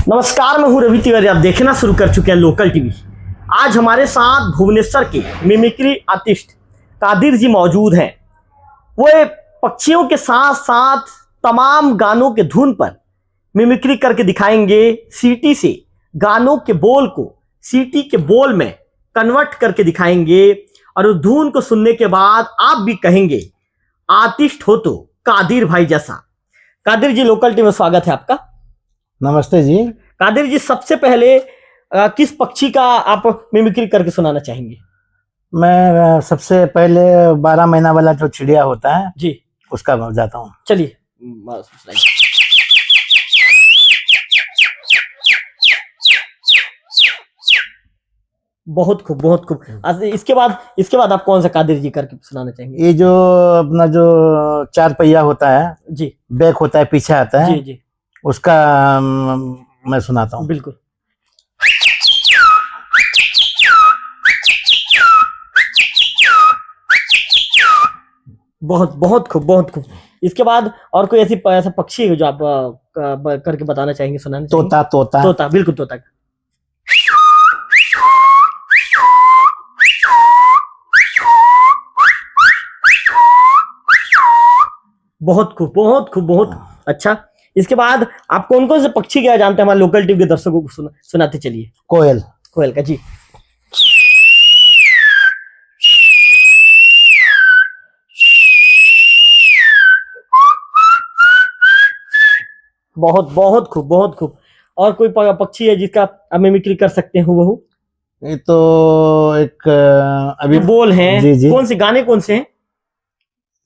नमस्कार, मैं हूं रवि तिवारी। आप देखना शुरू कर चुके हैं लोकल टीवी। आज हमारे साथ भुवनेश्वर के मिमिक्री आर्टिस्ट कादिर जी मौजूद हैं। वो पक्षियों के साथ साथ तमाम गानों के धुन पर मिमिक्री करके दिखाएंगे। सीटी से गानों के बोल को सीटी के बोल में कन्वर्ट करके दिखाएंगे और उस धुन को सुनने के बाद आप भी कहेंगे आर्टिस्ट हो तो कादिर भाई जैसा। कादिर जी, लोकल टीवी में स्वागत है आपका। नमस्ते जी। कादिर जी, सबसे पहले किस पक्षी का आप मिमिक्री करके सुनाना चाहेंगे? मैं सबसे पहले 12 महीना वाला जो चिड़िया होता है जी, उसका जाता हूँ। चलिए। बहुत खूब, बहुत खूब। इसके बाद आप कौन सा कादिर जी करके सुनाना चाहेंगे? ये जो अपना जो 4 पहिया होता है जी, बैक होता है, पीछे आता है, जी जी, उसका मैं सुनाता हूँ। बिल्कुल। बहुत बहुत खूब, बहुत खूब। इसके बाद और कोई ऐसा पक्षी है जो आप करके बताना चाहेंगे, सुनाना चाहेंगे? तोता तोता तोता, बिल्कुल तोता। बहुत खूब, बहुत खूब, बहुत अच्छा। इसके बाद आप कौन कौन से पक्षी क्या जानते हैं हमारे लोकल टीवी के दर्शकों को सुनाते चलिए। कोयल। कोयल का जी। बहुत बहुत खूब, बहुत खूब। और कोई पक्षी है जिसका आप मिमिक्री कर सकते हैं हूबहू? ये तो एक अभी बोल हैं। जी जी। कौन से गाने कौन से हैं?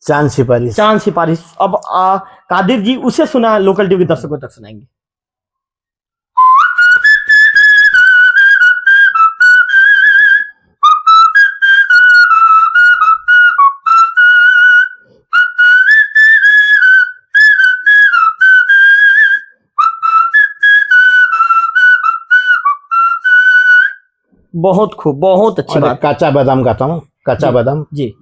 चांद सिपारिश। चांद सिपारिश। अब कादिर जी उसे सुना लोकल टीवी के दर्शकों तक सुनाएंगे। बहुत खूब, बहुत अच्छी बात। काचा बादाम गाता हूँ। काचा बादाम जी।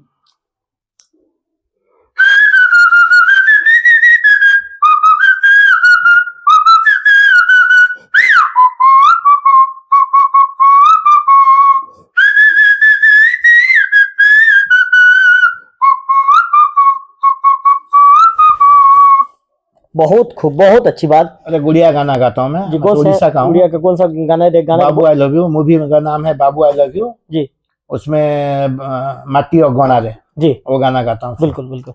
बहुत खूब, बहुत अच्छी बात। अरे गुड़िया गाना गाता हूँ मैं। जी, उड़ीसा का हूँ। गुड़िया का कौन सा गाना है? बाबू आई लव यू मूवी का नाम है बाबू आई लव यू जी। उसमें माटी और गोना रे जी, वो गाना गाता हूँ। बिल्कुल बिल्कुल।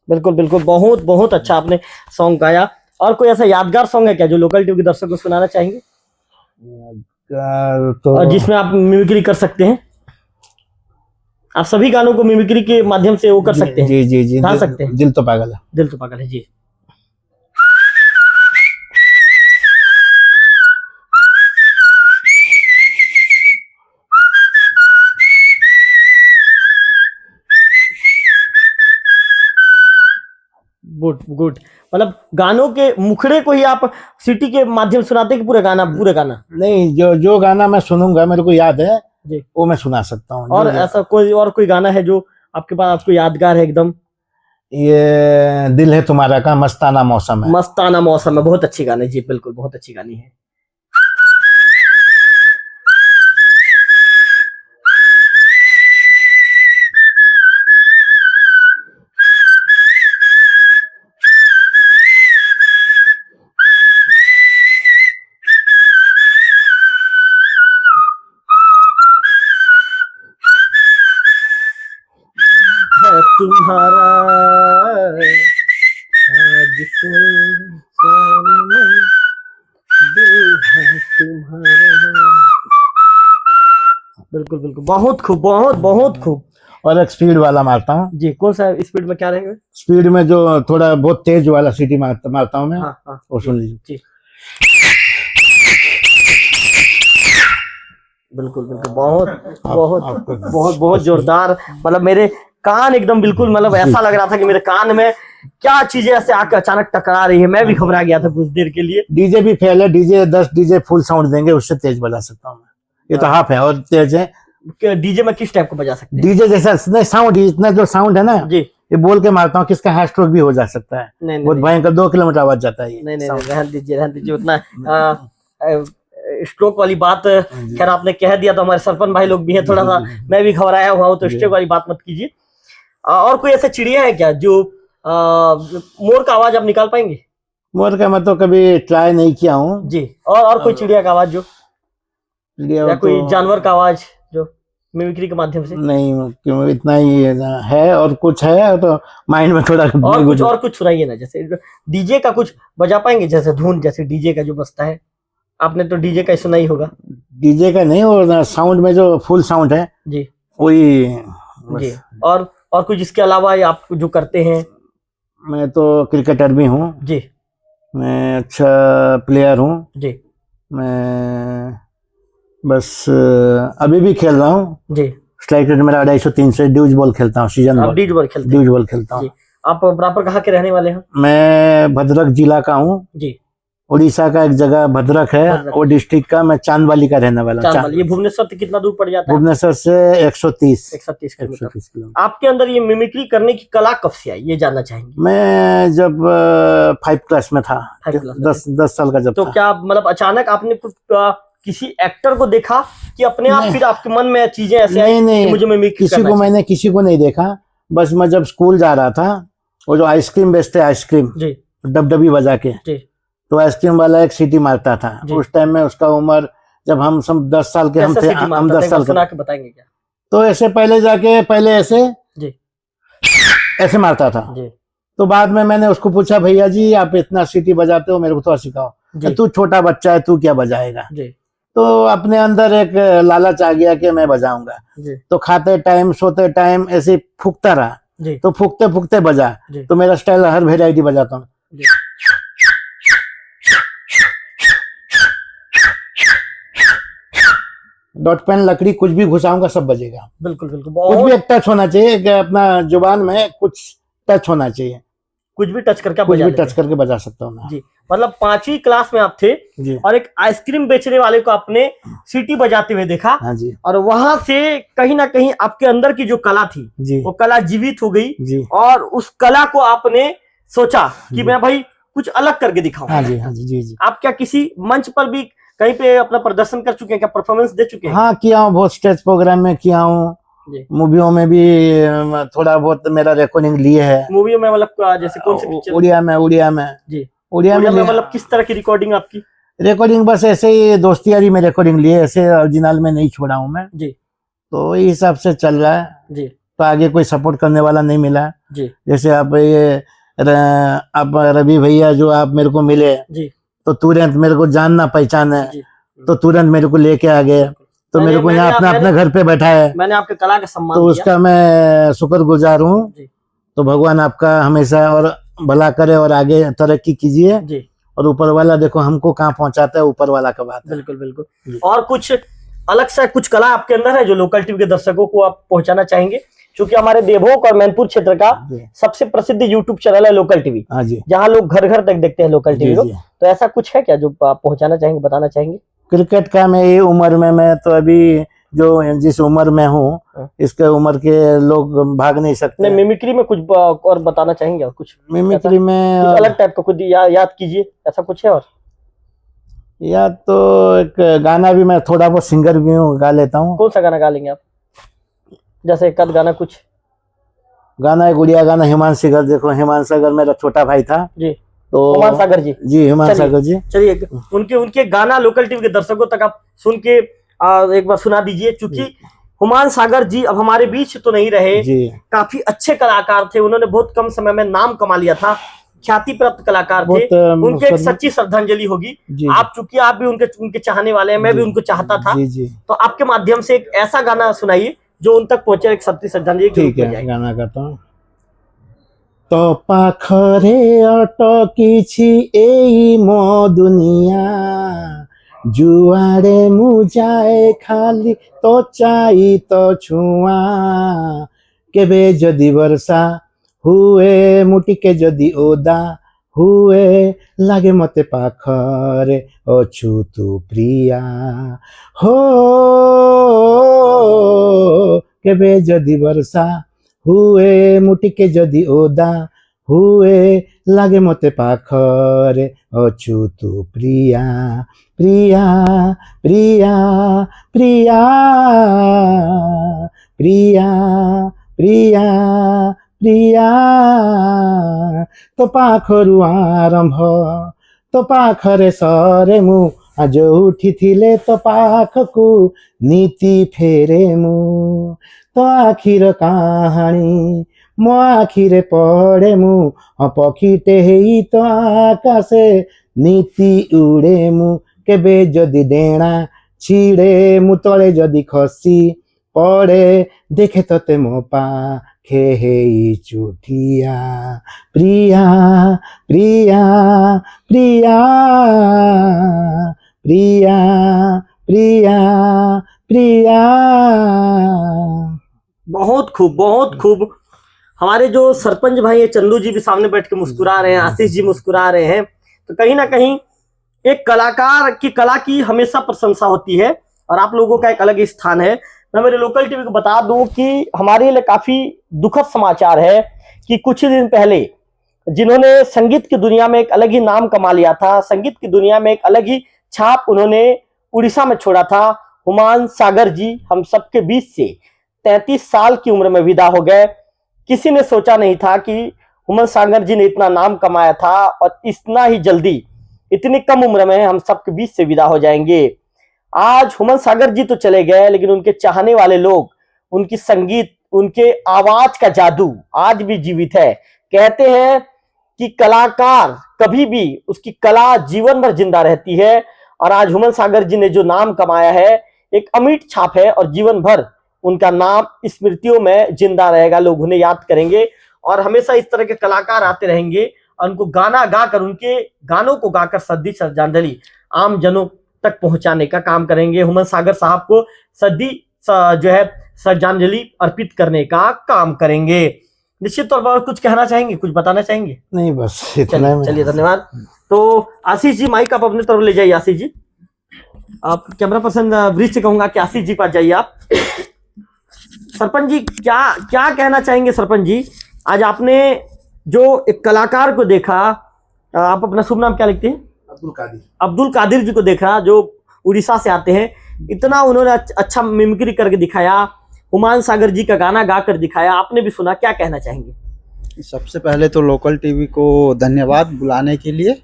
बिल्कुल बिल्कुल, बहुत बहुत अच्छा आपने सॉन्ग गाया। और कोई ऐसा यादगार सॉन्ग है क्या जो लोकल टीवी के दर्शकों को सुनाना चाहेंगे? तो और जिसमें आप मिमिक्री कर सकते हैं। आप सभी गानों को मिमिक्री के माध्यम से वो कर सकते हैं। जी जी जी, गा सकते हैं। दिल तो पागल है। दिल तो पागल है जी। Good good. मतलब गानों के मुखड़े को ही आप सीटी के माध्यम से सुनाते हैं कि पूरा गाना? पूरा गाना नहीं, जो गाना मैं सुनूंगा मेरे को याद है जी, वो मैं सुना सकता हूँ। और ऐसा कोई गाना है जो आपके पास आपको यादगार है एकदम? ये दिल है तुम्हारा का मस्ताना मौसम है। मस्ताना मौसम है, बहुत अच्छी गानी जी, बिल्कुल बहुत अच्छी गानी है। है तुम्हारा आज से दिल है तुम्हारा। बिल्कुल बिल्कुल, बहुत खूब, बहुत बहुत खूब। और एक स्पीड वाला मारता हूँ। जी, कौन सा स्पीड में क्या रहेगा? स्पीड में जो थोड़ा बहुत तेज वाला सीटी मारता हूँ मैं। हाँ हाँ, वो सुन लीजिए। जी, बिल्कुल बिल्कुल, बहुत बहुत बहुत बहुत जोरदार। मतलब मेरे कान एकदम बिल्कुल, मतलब ऐसा लग रहा था कि मेरे कान में क्या चीजें ऐसे आकर अचानक टकरा रही है। मैं भी घबरा गया था कुछ देर के लिए। डीजे भी फेल है, डीजे 10 डीजे फुल साउंड देंगे, उससे तेज बजा सकता हूँ मैं। ये तो हाफ है और तेज है। डीजे में किस टाइप को बजा सकते हैं? डीजे जैसा नहीं, साउंड इतना जो साउंड है ना, जी, ये बोल के मारता हूँ, किसका हार्ट स्ट्रोक भी हो जा सकता है। नहीं बहुत नहीं भयंकर 2 किलोमीटर आवाज जाता है ये नहीं नहीं, sound। रहन दीजिए, रहन दीजिए उतना। स्ट्रोक वाली बात खैर आपने कह दिया, तो हमारे सरपंच भाई लोग भी हैं, थोड़ा सा मैं भी घबराया हुआ हूँ, तो स्ट्रोक वाली बात मत कीजिए। और कोई ऐसा चिड़िया है क्या जो मोर का आवाज आप निकाल पाएंगे? मोर का मैं तो कभी ट्राई नहीं किया हूँ जी, और कोई चिड़िया का आवाज जो, या कोई तो जानवर का आवाज जो मिमिक्री के माध्यम से? नहीं, क्यों इतना ही है। और कुछ है तो माइंड में थोड़ा और कुछ सुनाइए ना, जैसे डीजे का कुछ बजा पाएंगे, जैसे धुन, जैसे डीजे का जो बजता है। आपने तो डीजे का ही सुना ही होगा। डीजे का नहीं, और साउंड में जो फुल साउंड है जी वही जी, बस। और कुछ इसके अलावा आप जो करते हैं? मैं तो क्रिकेटर भी हूँ, जी मैं अच्छा प्लेयर हूँ। जी मैं बस अभी भी खेल रहा हूँ। जी, स्ट्राइक रेट मेरा 250-3 से ड्यूज बॉल खेलता हूँ, सीजन आप बॉल। डीज बॉल खेलते हैं? ड्यूज बॉल खेलता जी, हूँ। आप प्रॉपर कहाँ के रहने वाले हैं? मैं भद्रक जिला का हूँ। जी, उड़ीसा का एक जगह भद्रक है, भद्रक। वो डिस्ट्रिक्ट का। मैं चांदवाली का रहने वाला हूँ। चांदवाली, ये भुवनेश्वर से कितना दूर पड़ जाता है? भुवनेश्वर से 130 130 किलोमीटर। किलोमीटर। आपके अंदर ये मिमिक्री करने की कला कब से आई, ये जानना चाहेंगे? मैं जब 5 क्लास में था, 5 क्लास में 10 साल का जब तो था। क्या मतलब अचानक आपने कुछ किसी एक्टर को देखा कि अपने आप नहीं। फिर आपके मन में चीजें ऐसे आई नहीं कि मुझे मिमिक्री किसी करना को चाहिए? मैंने किसी को नहीं देखा। बस मैं जब स्कूल जा रहा था, वो जो आइसक्रीम बेचते, आइसक्रीम जी डबडबी बजा के, जी तो आइसक्रीम वाला एक सीटी मारता था। जी। उस टाइम में उसका उम्र, जब हम सब 10 साल के हम कैसे थे, सीटी हम मारता था? 10 एक बार साल सुना के। के बताएंगे क्या? तो ऐसे पहले जाके पहले ऐसे जी ऐसे मारता था। जी तो बाद में मैंने उसको पूछा, भैया जी आप इतना सीटी बजाते हो, मेरे को थोड़ा सिखाओ। जी तू छोटा बच्चा है, तू क्या बजाएगा? जी तो अपने अंदर एक लालच आ गया कि मैं बजाऊंगा। जी तो खाते टाइम सोते टाइम ऐसे फूकता रहा। जी तो फूकते फूकते बजा। जी तो मेरा स्टाइल हर वेराइटी बजाता हूँ। जी। डॉट पेन लकड़ी कुछ भी घुसाऊंगा सब बजेगा। बिल्कुल बिल्कुल, कुछ भी बहुत एक टच होना चाहिए कि अपना जुबान में कुछ टच होना चाहिए। कुछ भी टच करके आप कुछ बजा भी लेते टच हैं। करके बजा सकता हूँ मैं। जी, मतलब 5वीं क्लास में आप थे जी और एक आइसक्रीम बेचने वाले को आपने सीटी बजाते हुए देखा, हाँ जी और वहां से कहीं ना कहीं आपके अंदर की जो कला थी जी वो कला जीवित हो गई, जी और उस कला को आपने सोचा कि जी। मैं भाई कुछ अलग करके दिखाऊं। हाँ जी हाँ जी जी जी। आप क्या किसी मंच पर भी कहीं पे अपना प्रदर्शन कर चुके हैं, क्या परफॉर्मेंस दे चुके हैं? हाँ किया हूँ, बहुत स्टेज प्रोग्राम में किया हूँ। जी, मूवियों में भी थोड़ा बहुत मेरा रिकॉर्डिंग लिए है। मूवी में मतलब जैसे कौन सी पिक्चर? उड़िया में जी, उड़िया उड़िया में में मतलब किस तरह की रिकॉर्डिंग आपकी? रिकॉर्डिंग बस ऐसे ही दोस्ती यारी में रिकॉर्डिंग लिए, ऐसे ओरिजिनल में नहीं छोड़ा हूँ मैं। जी तो इस हिसाब से चल रहा है। जी तो आगे कोई सपोर्ट करने वाला नहीं मिला। जी जैसे आप ये आप रवि भैया जो आप मेरे को मिले, जी तो तुरंत मेरे को जानना पहचान है, जी। तो तुरंत मेरे को लेके आ गए। तो मेरे को यहाँ अपने घर पे बैठा है, मैंने आपके कला का सम्मान तो किया। उसका मैं शुक्रगुजार हूँ। जी तो भगवान आपका हमेशा और भला करे और आगे तरक्की कीजिए। जी, और ऊपर वाला देखो हमको कहाँ पहुंचाता है, ऊपर वाला का बात है। बिल्कुल बिल्कुल। और कुछ अलग सा कुछ कला आपके अंदर है जो लोकल टीवी के दर्शकों को आप पहुंचाना चाहेंगे? क्योंकि हमारे देवोक और मैनपुर क्षेत्र का सबसे प्रसिद्ध यूट्यूब चैनल है लोकल टीवी, हाँ जी जहाँ लोग घर घर तक देखते हैं लोकल टीवी को। जी। तो ऐसा कुछ है क्या जो आप पहुंचाना चाहेंगे, बताना चाहेंगे? क्रिकेट का मैं ये उम्र में, मैं तो अभी जो जिस उम्र में हूँ, इसके उम्र के लोग भाग नहीं सकते। नहीं, मिमिक्री में कुछ और बताना चाहेंगे? और कुछ मिमिक्री में कुछ अलग टाइप का कुछ याद कीजिए, ऐसा कुछ है? और या तो एक गाना भी मैं थोड़ा बहुत सिंगर भी हूँ, गा लेता हूँ। कौन सा गाना गा लेंगे आप? जैसे एक गाना कुछ गाना एक उड़िया गाना, हिमांशु सागर। देखो हिमांशु सागर मेरा छोटा भाई था जी, तो हिमांशु सागर जी। जी हिमांशु सागर जी। चलिए उनके गाना लोकल टीवी के दर्शकों तक आप सुन के एक बार सुना दीजिए। चूंकि हिमांशु सागर जी अब हमारे बीच तो नहीं रहे, जी काफी अच्छे कलाकार थे, उन्होंने बहुत कम समय में नाम कमा लिया था। ख्याति प्राप्त कलाकार थे, बहुत, उनके एक सच्ची श्रद्धांजलि होगी। जी आप चूंकि आप भी उनके चाहने वाले हैं, मैं भी उनको चाहता था, जी जी तो आपके माध्यम से एक ऐसा गाना सुनाइए जो उन तक पहुंचे, एक सच्ची श्रद्धांजलि के रूप ठीक में है, जाए। गाना गाता हूँ। तो पाखरे अटकिछि एई मो दुनिया, जुआरे मुझाए खाली तो चाई तो छुआ, केबे जदि वर्षा हुए मुटिके जदि ओदा हुए, लागे मते पाखरे अछु तू प्रिया हो, केबे जदि वर्षा हुए मुटिके जदि ओदा हुए, लागे मते पाखरे अछु तू प्रिया प्रिया प्रिया प्रिया प्रिया प्रिया प्रिया। तो पाखरु आरंभ तो पाखरे सरे मु, आज उठिथिले तो पाखकु नीति फेरे मु, तो आखिर कहानी मो आखिरे पढ़े मु, पक्षीटे हेई तो आकाशे नीति उड़े मु, केबे जदि डेणा छिड़े मु तले जदि खसी पड़े, देखे तते मो पाखे हेई चुटिया प्रिया प्रिया प्रिया प्रिया प्रिया प्रिया। बहुत खूब, बहुत खूब। हमारे जो सरपंच भाई है चंदू जी भी सामने बैठ के मुस्कुरा रहे हैं, आशीष जी मुस्कुरा रहे हैं। तो कहीं ना कहीं एक कलाकार की कला की हमेशा प्रशंसा होती है और आप लोगों का एक अलग ही स्थान है। मैं मेरे लोकल टीवी को बता दूं कि हमारे लिए काफी दुखद समाचार है कि कुछ दिन पहले जिन्होंने संगीत की दुनिया में एक अलग ही नाम कमा लिया था, संगीत की दुनिया में एक अलग ही छाप उन्होंने उड़ीसा में छोड़ा था, हुमायूं सागर जी हम सबके बीच से 33 साल की उम्र में विदा हो गए। किसी ने सोचा नहीं था कि हुमायूं सागर जी ने इतना नाम कमाया था और इतना ही जल्दी इतनी कम उम्र में हम सबके बीच से विदा हो जाएंगे। आज हुमायूं सागर जी तो चले गए, लेकिन उनके चाहने वाले लोग, उनकी संगीत, उनके आवाज का जादू आज भी जीवित है। कहते हैं कि कलाकार कभी भी उसकी कला जीवन भर जिंदा रहती है और आज हुमायूं सागर जी ने जो नाम कमाया है एक अमिट छाप है और जीवन भर उनका नाम स्मृतियों में जिंदा रहेगा। लोग उन्हें याद करेंगे और हमेशा इस तरह के कलाकार आते रहेंगे और उनको गाना गाकर, उनके गानों को गाकर सदी श्रद्धांजलि आम जनों तक पहुंचाने का काम करेंगे। हुमायूं सागर साहब को सदी जो है श्रद्धांजलि अर्पित करने का काम करेंगे। निश्चित तौर पर कुछ कहना चाहेंगे, कुछ बताना चाहेंगे? नहीं, बस इतना ही। चलिए धन्यवाद। तो आशीष जी माइक आप अपने तरफ ले जाइए। आशीष जी, आप कैमरा पर्सन ब्रिज से कहूंगा कि आशीष जी पास जाइए आप। सरपंच जी क्या क्या कहना चाहेंगे? सरपंच जी, आज आपने जो एक कलाकार को देखा, आप अपना शुभ नाम क्या लिखते हैं? अब्दुल कादिर जी को देखा जो उड़ीसा से आते हैं। इतना उन्होंने अच्छा मिमिक्री करके दिखाया, हुमायूं सागर जी का गाना गा कर दिखाया, आपने भी सुना, क्या कहना चाहेंगे? सबसे पहले तो लोकल टीवी को धन्यवाद बुलाने के लिए।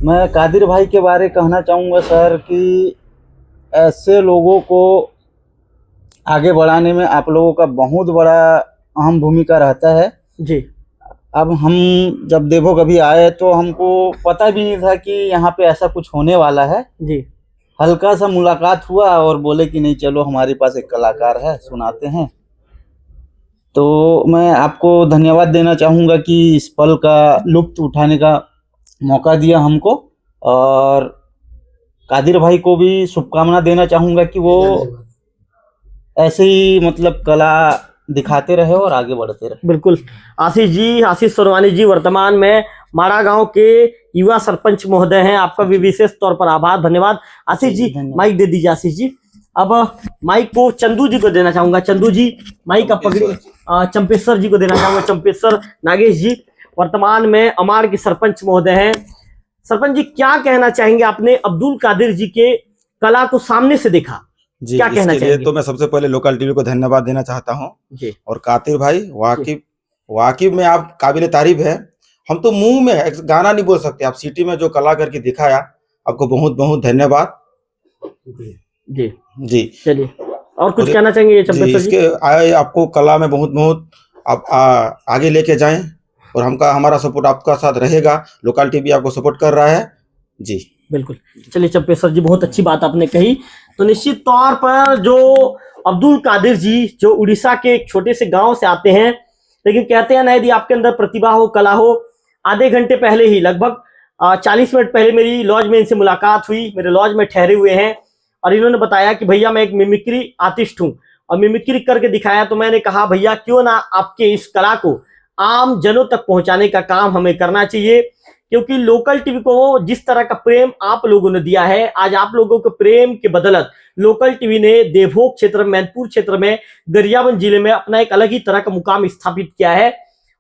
मैं कादिर भाई के बारे कहना चाहूँगा सर कि ऐसे लोगों को आगे बढ़ाने में आप लोगों का बहुत बड़ा अहम भूमिका रहता है जी। अब हम जब देवो कभी आए तो हमको पता भी नहीं था कि यहाँ पे ऐसा कुछ होने वाला है जी। हल्का सा मुलाकात हुआ और बोले कि नहीं चलो हमारे पास एक कलाकार है, सुनाते हैं। तो मैं आपको धन्यवाद देना चाहूँगा कि इस पल का लुत्फ उठाने का मौका दिया हमको, और कादिर भाई को भी शुभकामना देना चाहूँगा कि वो ऐसे ही मतलब कला दिखाते रहे और आगे बढ़ते रहे। बिल्कुल। आशीष जी, आशीष सोनवानी जी वर्तमान में माड़ा गांव के युवा सरपंच महोदय हैं, आपका भी विशेष तौर पर आभार, धन्यवाद। आशीष जी माइक दे दीजिए। आशीष जी, अब माइक को चंदू जी को देना चाहूंगा। चंदू जी माइक आप पकड़ी। चंपेश्वर जी को देना चाहूंगा। चंपेश्वर नागेश जी वर्तमान में अमाड़ के सरपंच महोदय हैं। सरपंच जी क्या कहना चाहेंगे? आपने अब्दुल कादिर जी के कला को सामने से देखा, जी, क्या कहना इसके लिए चाहेंगे? तो मैं सबसे पहले लोकल टीवी को धन्यवाद देना चाहता हूँ। जी। और कादिर भाई वाकिब में आप काबिल तारीफ है। हम तो मुंह में गाना नहीं बोल सकते, आप सिटी में जो कला करके दिखाया, आपको बहुत बहुत धन्यवाद। जी जी चलिए, और कुछ कहना चाहेंगे? जी, इसके आए आपको कला में बहुत बहुत आप आगे लेके जाएं और हमारा सपोर्ट आपका साथ रहेगा। लोकल टीवी आपको सपोर्ट कर रहा है जी। बिल्कुल। चलिए चंपेश्वर जी, बहुत अच्छी बात आपने कही। तो निश्चित तौर पर जो अब्दुल कादिर जी, जो उड़ीसा के एक छोटे से गांव से आते हैं, लेकिन कहते हैं ना, यदि आपके अंदर प्रतिभा हो, कला हो। आधे घंटे पहले ही, लगभग 40 मिनट पहले मेरी लॉज में इनसे मुलाकात हुई। मेरे लॉज में ठहरे हुए हैं और इन्होंने बताया कि भैया मैं एक मिमिक्री आर्टिस्ट हूं और मिमिक्री करके दिखाया। तो मैंने कहा भैया क्यों ना आपके इस कला को आम जनों तक पहुंचाने का काम हमें करना चाहिए, क्योंकि लोकल टीवी को जिस तरह का प्रेम आप लोगों ने दिया है, आज आप लोगों के प्रेम के बदौलत लोकल टीवी ने देवभोग क्षेत्र, मैनपुर क्षेत्र में, गरियाबंद जिले में अपना एक अलग ही तरह का मुकाम स्थापित किया है।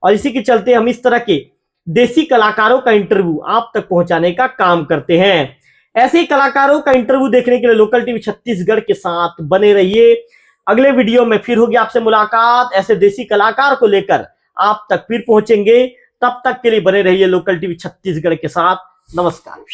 और इसी के चलते हम इस तरह के देसी कलाकारों का इंटरव्यू आप तक पहुंचाने का काम करते हैं। ऐसे ही कलाकारों का इंटरव्यू देखने के लिए लोकल टीवी छत्तीसगढ़ के साथ बने रहिए। अगले वीडियो में फिर होगी आपसे मुलाकात, ऐसे देसी कलाकार को लेकर आप तक फिर पहुंचेंगे। तब तक के लिए बने रहिए लोकल टीवी छत्तीसगढ़ के साथ। नमस्कार।